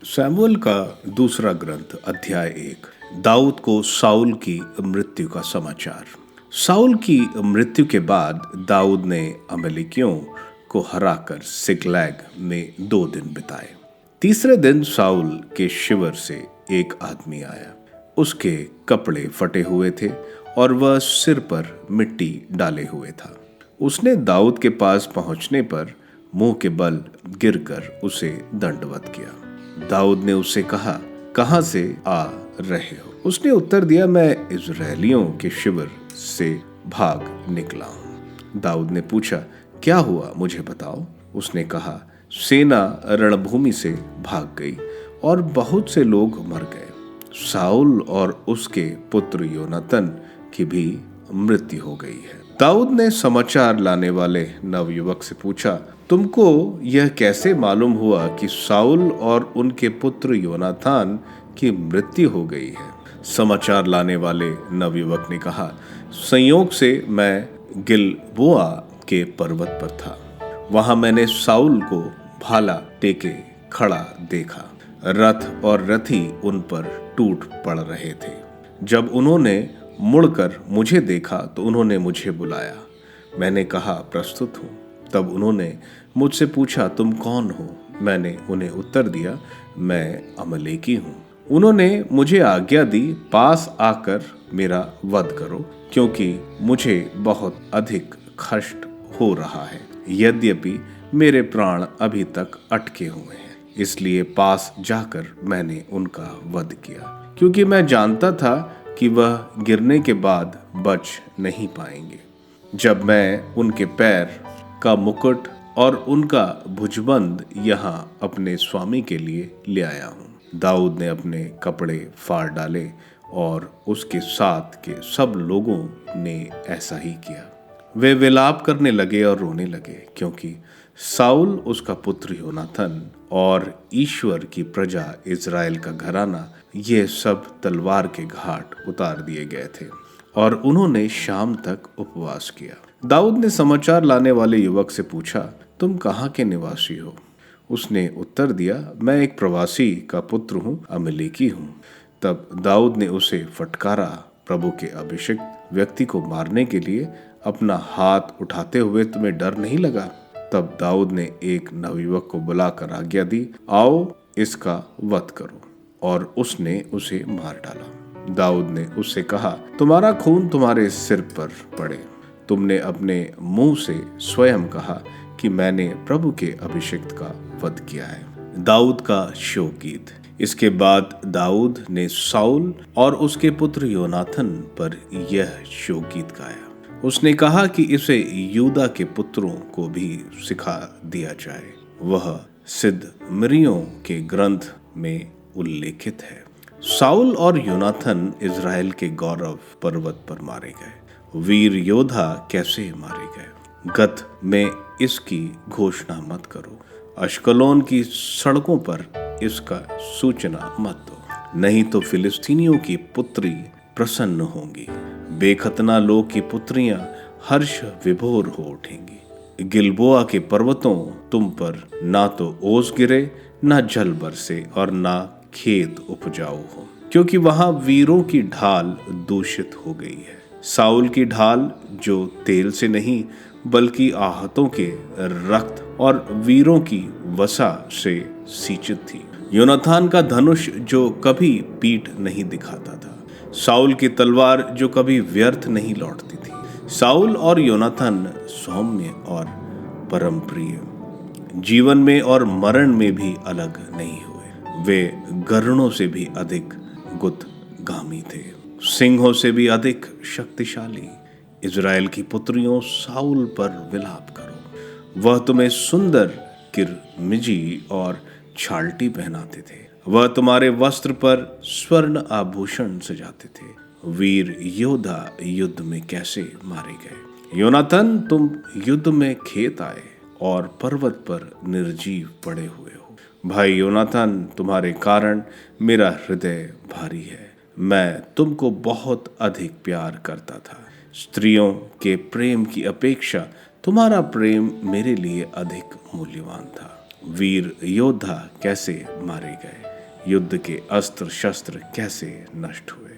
Samuel का दूसरा ग्रंथ अध्याय 1। दाऊद को साउल की मृत्यु का समाचार। साउल की मृत्यु के बाद दाऊद ने अमलेकियों को हराकर सिकलैग में 2 दिन बिताए। तीसरे दिन साउल के शिविर से एक आदमी आया। उसके कपड़े फटे हुए थे और वह सिर पर मिट्टी डाले हुए था। उसने दाऊद के पास पहुंचने पर मुंह के बल गिरकर उसे दंडवत किया। दाऊद ने उससे कहा, कहां से आ रहे हो? उसने उत्तर दिया, मैं इजरायलियों के शिविर से भाग निकला हूं। दाऊद ने पूछा, क्या हुआ, मुझे बताओ। उसने कहा, सेना रणभूमि से भाग गई और बहुत से लोग मर गए। साउल और उसके पुत्र योनातन की भी मृत्यु हो गई है। दाऊद ने समाचार लाने वाले नवयुवक से पूछा, तुमको यह कैसे मालूम हुआ कि साउल और उनके पुत्र योनातान की मृत्यु हो गई है? समाचार लाने वाले नवयुवक ने कहा, संयोग से मैं गिलबोआ के पर्वत पर था। वहां मैंने साउल को भाला टेके खड़ा देखा। रथ और रथी उन पर टूट पड़ रहे थे। जब उन्होंने मुड़कर मुझे देखा तो उन्होंने मुझे बुलाया। मैंने कहा, प्रस्तुत हूं। तब उन्होंने मुझसे पूछा, तुम कौन हो? मैंने उन्हें उत्तर दिया, मैं अमलेकी हूं। उन्होंने मुझे आज्ञा दी, पास आकर मेरा वध करो, क्योंकि मुझे बहुत अधिक कष्ट हो रहा है। यद्यपि मेरे प्राण अभी तक अटके हुए हैं, इसलिए पास जाकर मैंने उनका वध किया, क्योंकि मैं जानता था कि वह गिरने के बाद बच नहीं पाएंगे। जब मैं उनके पैर का मुकुट और उनका भुजबंद यहाँ अपने स्वामी के लिए ले आया हूँ। दाऊद ने अपने कपड़े फाड़ डाले और उसके साथ के सब लोगों ने ऐसा ही किया। वे विलाप करने लगे और रोने लगे, क्योंकि साउल, उसका पुत्र योनातन और ईश्वर की प्रजा इज़राइल का घराना, ये सब तलवार के घाट उतार दिए गए थे। और उन्होंने शाम तक उपवास किया। दाऊद ने समाचार लाने वाले युवक से पूछा, तुम कहाँ के निवासी हो? उसने उत्तर दिया, मैं एक प्रवासी का पुत्र हूँ, अमलेकी हूँ। तब दाऊद ने उसे फटकारा। प्रभु के अभिषिक्त व्यक्ति को मारने के लिए अपना हाथ उठाते हुए तुम्हें डर नहीं लगा? तब दाऊद ने एक नवयुवक को बुलाकर आज्ञा दी, आओ इसका वध करो। और उसने उसे मार डाला। दाऊद ने उससे कहा, तुम्हारा खून तुम्हारे सिर पर पड़े। तुमने अपने मुंह से स्वयं कहा कि मैंने प्रभु के अभिषिक्त का वध किया है। दाऊद का शोक गीत। इसके बाद दाऊद ने साउल और उसके पुत्र योनातन पर यह शोक गीत गाया। उसने कहा कि इसे यूदा के पुत्रों को भी सिखा दिया जाए। वह सिद्ध मिरियों के ग्रंथ में उल्लेखित है। साउल और योनातन इज़राइल के गौरव पर्वत पर मारे गए। वीर योद्धा कैसे मारे गए? गत में इसकी घोषणा मत करो। अश्कलोन की सड़कों पर इसका सूचना मत दो, नहीं तो फिलिस्तीनियों की पुत्री प्रसन्न होंगी। बेखतना लोग की पुत्रियां हर्ष विभोर हो उठेंगी। गिलबोआ के पर्वतों, तुम पर ना तो ओस गिरे, ना जल बरसे और ना खेत उपजाऊ हो, क्योंकि वहां वीरों की ढाल दूषित हो गई है। साउल की ढाल जो तेल से नहीं बल्कि आहतों के रक्त और वीरों की वसा से सींचित थी। योनातान का धनुष जो कभी पीठ नहीं दिखाता था। साउल की तलवार जो कभी व्यर्थ नहीं लौटती थी। साउल और योनातान सौम्य और परम प्रिय, जीवन में और मरण में भी अलग नहीं हुए। वे गरुड़ों से भी अधिक गुदगामी थे, सिंहों से भी अधिक शक्तिशाली। इज़राइल की पुत्रियों, साउल पर विलाप करो। वह तुम्हें सुंदर किरमिजी और छाल्टी पहनाते थे। वह तुम्हारे वस्त्र पर स्वर्ण आभूषण सजाते थे। वीर योद्धा युद्ध में कैसे मारे गए। योनातन, तुम युद्ध में खेत आए और पर्वत पर निर्जीव पड़े हुए हो। भाई योनातन, तुम्हारे कारण मेरा हृदय भारी है। मैं तुमको बहुत अधिक प्यार करता था। स्त्रियों के प्रेम की अपेक्षा तुम्हारा प्रेम मेरे लिए अधिक मूल्यवान था। वीर योद्धा कैसे मारे गए, युद्ध के अस्त्र शस्त्र कैसे नष्ट हुए।